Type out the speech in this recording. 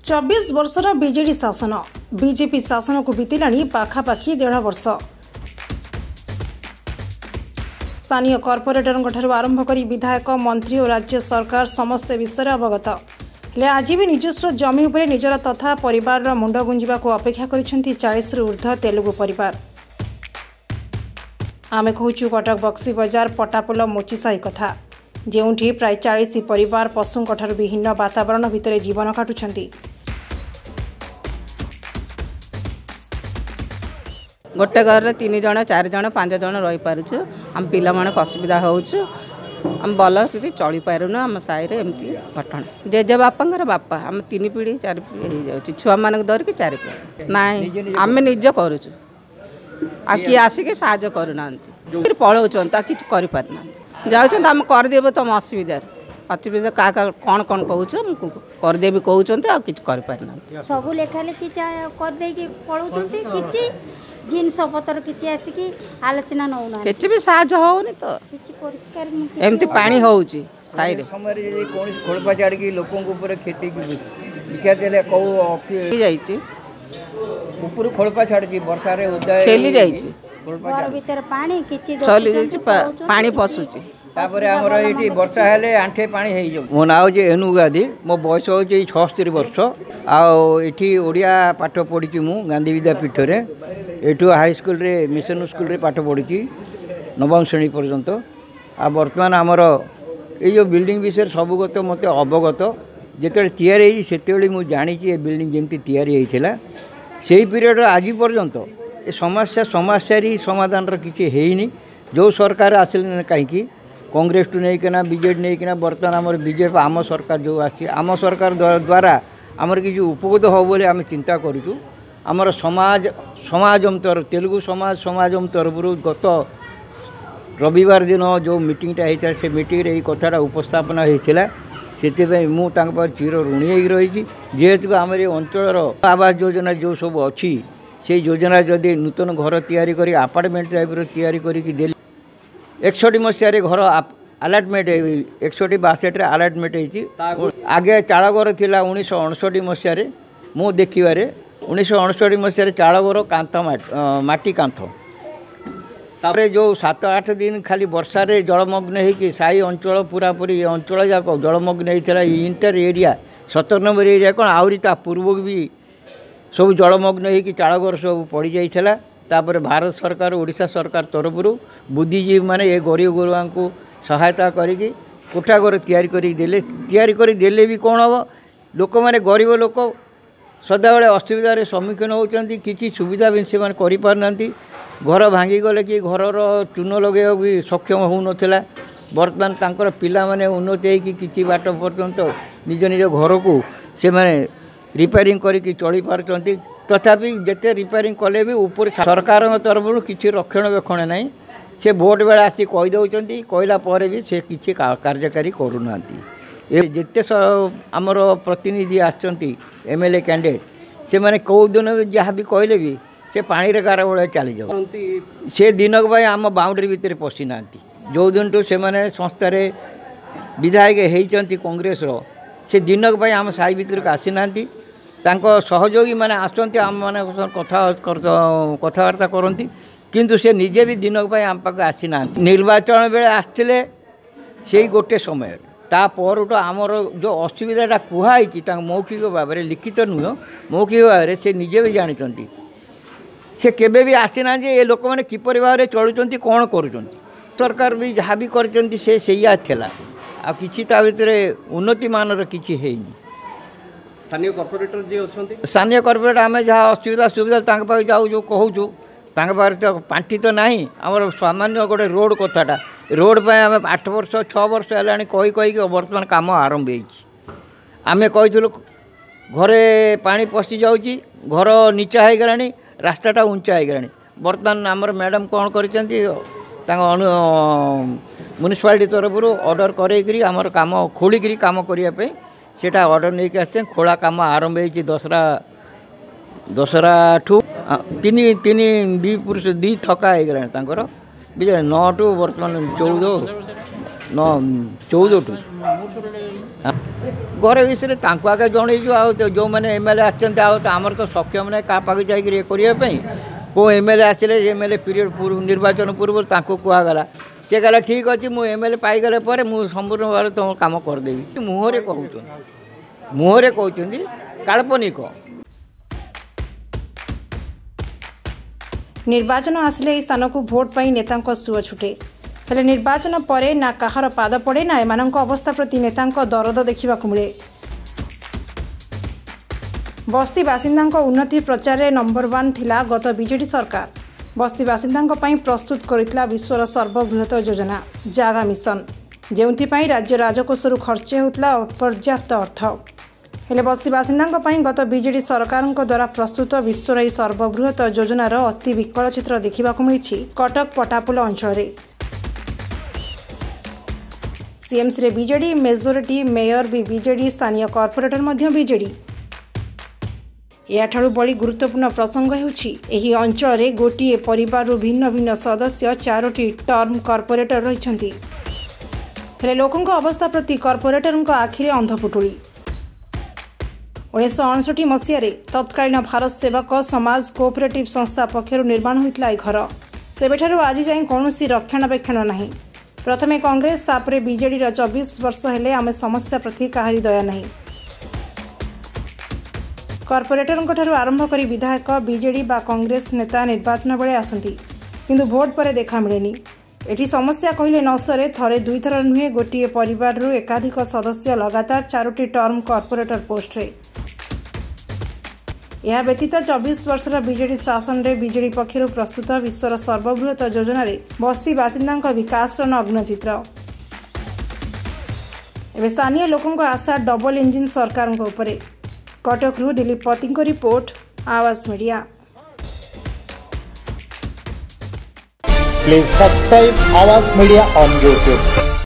24 वर्षर BJD शासन BJP शासन को बीतला पाखापाखि 1.5 वर्ष। स्थानीय कॉर्पोरेटर आरंभ कर विधायक मंत्री और राज्य सरकार समस्त विषय अवगत हेले आज भी निजस्व जमी उपरे निजर तथा परिवार मुंड गुंजा अपेक्षा कर 40 रु ऊर्ध्व तेलुगु परिवार। आमे कहूँ कटक बक्सी बजार पटापोल मोचिसाई कथा जेउठी प्राय 40 परिवार पशुंठार विहीन वातावरण भितर जीवन काटुछंती। गोटे घर 3 जन 4 जन 5 जन रही पारुछु। आम पिला माने असुविधा होउछु। आम बल स्थिति चली पारुनु। आम साइरे एमती घटना जेजे बापांगर बापा आम 3 पीढ़ी 4 पीढ़ी हो जाउछि। छुआ मानक धर के 4 पीढ़ी नाइ आम निज करूछु। आ कि आसिके साहाय्य करूनांती पळौछन ता किछ करि पारनांती जाउछन आम कर देबो तम असुविधा अतिविधा का कौन कौन कहूँ करदेवी कहते आ किछ कर पारना सब लेखा लेखी करदे पढ़ाऊँ कि जिनस पतर किसी आसिकी आलोचना नौना किसी भी साहाय्य होनी तो परिष्कार एमती पानी होउची साइरे समय रे कोन खोलपा चाड़ की लोगों को ऊपर खेती की लिखा देले को ऑफिस जाईची ऊपर खोलपा छाड़ की वर्षा रे उदय छेली जाईची घर भीतर पानी किछि चली जाईची पानी पसुची तापर हमर एठी वर्षा हेले आंठे पानी हेइ जो मो नाउ जे एनु गादी मो बयस हो जे 76 वर्ष आ एठी ओडिया पाठ पढिची मु गांधी विद्यापीठ रे एठू हाई स्कूल रे मिशन स्कूल रे पाठ पढिची नवम श्रेणी पर्यंत आ वर्तमान हमर ए जो बिल्डिंग विषय सबगत मते अवगत जेते तयार हेइ सेतेबेली मु जानिची ए बिल्डिंग जेमती तयार हेइथिला सेही पीरियड आज पर्यंत ए समस्या समाधान र किछि हेइनी। जो सरकार आसिल काहेकि कांग्रेस टू नहीं किना बीजेडी नहीं किना बर्तमान आम बीजेपी आम सरकार जो आम सरकार द्वारा आमर कि उपकृत हो बोले आम चिंता करूँ। आमर समाजम तरफ तेलुगु समाजम तरफ गत रविवार दिन जो मीटिंगटा होता से मीटिंग रे कथाटा उपस्थापना होता से मुझे चिर ऋणी रही जेहेतु आम अंचल आवास योजना जो सब अच्छी से योजना जदि नूतन घर तैयारी करी अपार्टमेंट टाइप तैयारी करी 61 मसीह घर आलाटमेंट 61-62 आलाटमेंट होती आगे चाल घर थी 1969 मसीह मु देखिबारे 1969 मसीह चाल घर कांथ माटी कांथ तापर जो 7-8 दिन खाली वर्षा रे जलमग्न होगी साई अंचल पूरा पूरी अंचल जाक जलमग्न होता इंटर एरिया 17 नंबर एरिया कौन आहरी ता पूर्व भी सब जलमग्न होगी चाल घर सब पड़ जाइए। तापर भारत सरकार ओडिशा सरकार तरफ बुद्धिजीवी माने ये गरीब गुरुआ को सहायता करी कोठा घर तैयारी देले भी कौन हम लोक मैंने गरीब लोक सदाबले असुविधार सम्मुखीन होती किसी सुविधा भी से पारना घर भांगी गले कि घर चून लगे भी सक्षम हो नाला बर्तमान तांकर पिला माने उन्नति होगी किसी बाट पर्यंत निज निज घर को से माने रिपेयरिंग करी चली पार्टी तथापि जिते रिपेयरिंग कले भी ऊपर सरकार तरफ किसी रक्षणाबेक्षण ना से भोट बेला आसी कहीदे कहला भी से किसी कार्यकारी करूना जिते आमर प्रतिनिधि आसचंती एमएलए कैंडिडेट से माने कौ दिन जहाँ भी कहले भी से पानी रे गार भाई चली जाओ से दिनक भाई आम बाउंड्री भितर पशि ना जो दिन टू से माने संस्था विधायक होती कांग्रेस से दिनक भाई आम साई भितर को आसी ना सहयोगी मैंने आसते आम मैंने कथबार्ता करती किंतु से निजे भी दिनक आम पाक आसी ना निर्वाचन बेले आसते से गोटे समय तापर आमर जो असुविधाटा कहुई मौखिक भाव में लिखित नुह मौखिक भाव से निजे भी जानते से केबे भी आसी ना ये लोक मैंने किपर भाव में चलुँच कौन कर सरकार भी जहाँ भी कर आ किसी ता भीतर उन्नति मानर किसी है स्थानीय कॉर्पोरेटर जी अच्छे स्थानीय कॉर्पोरेटर आम जहाँ असुविधा सुविधा जाऊ जो कहूँ तो पांठी तो ना आम सामान्य गोटे रोड कथाटा रोड पर आम 8 वर्ष 6 वर्ष है कही बर्तमान कम आरंभ होमें कहीलु घरे पानी पशि जाऊँगी घर नीचा हो गला रास्ताटा उंचा हो गला बर्तमान आमर मैडम कौन कर म्यूनिसिपालिटी तरफ ऑर्डर करें आमर कम खोलिकी कम करने सेटा ऑर्डर नहीं कि आसते खोला कम आरंभ हो दशहरा ठू 3 पुरुष 2 ठका हो गला बुझे 9 टू बर्तमान 14 14 घर विषय आगे जनईचु जो मैंने एमएलए आमर तो सक्षम ना क्या पाखे जाकि करने को एमएलए आसिले एमएलए पीरियड पूर्व निर्वाचन पूर्व कहगला सी कहला ठीक अच्छे मुझे एमएलए पाईगले मुझे संपूर्ण भाव तुम कम करदेवी मुहरे कहते काल्पनिक। निर्वाचन आसिले इस स्थान को भोट पाई नेता सुओ छुटे हेले निर्वाचन परे ना कहार पाद पड़े ना एम अवस्था प्रति नेता दरद देखा मिले। बस्ती बासिंदा उन्नति प्रचार नंबर 1 थिला गत बीजेडी सरकार बस्ती बासिंदा प्रस्तुत करथिला विश्वर सर्वबृहत योजना जागा मिशन जो राज्य राजकोषर खर्च होता अपर्याप्त अर्थ हेले बस्ती बासिंदा गत बीजेडी सरकार द्वारा प्रस्तुत विश्वर यह सर्वबृहत योजनार अति विकल चित्र देखा मिली कटक पटापुल अंचल। सीएमसी रे बीजेडी मेजोरिटी मेयर भी बीजेडी स्थानीय कॉर्पोरेटर मध्य बीजेडी याठारु बड़ी गुरुत्वपूर्ण प्रसंग हेउछि अंचल रे गोटिए परिवार भिन्न भिन्न सदस्य 4टी टर्म कॉर्पोरेटर रहिछन्ति हेले लोकंक अवस्था प्रति कॉर्पोरेटर आखिरे अंधपुटुली। 1969 मसीह तत्कालीन भारत सेवक समाज कोऑपरेटिव संस्था पक्षर निर्माण होता घर सेबेठारु आज जाए कौन रक्षणाबेक्षण नहीं। प्रथमे कांग्रेस तापरे बीजेडी 24 वर्ष हेले आमे समस्या प्रति काहारी दया नहीं। कॉर्पोरेटर आरंभ करी विधायक बीजेडी बा कांग्रेस नेता निर्वाचन बेले आसती किंतु भोट पर देखा मिलेनी। एटी समस्या कहले न सरे थरे दुई थर नुहे गोटे परिवार एकाधिक सदस्य लगातार 4टी टर्म कॉर्पोरेटर पोस्ट रे। यह व्यतीत 24 वर्षर बीजेडी शासन रे बीजेडी पक्षर प्रस्तुत विश्वर सर्वबृहत योजना रे बस्ती बासिंदा विकास नग्न चित्र। एवं स्थानीय लोकों आशा डबल इंजिन सरकार उपरे। कटक रु दिलीप पति रिपोर्ट आवाज media. Please subscribe Awaaz Media on YouTube.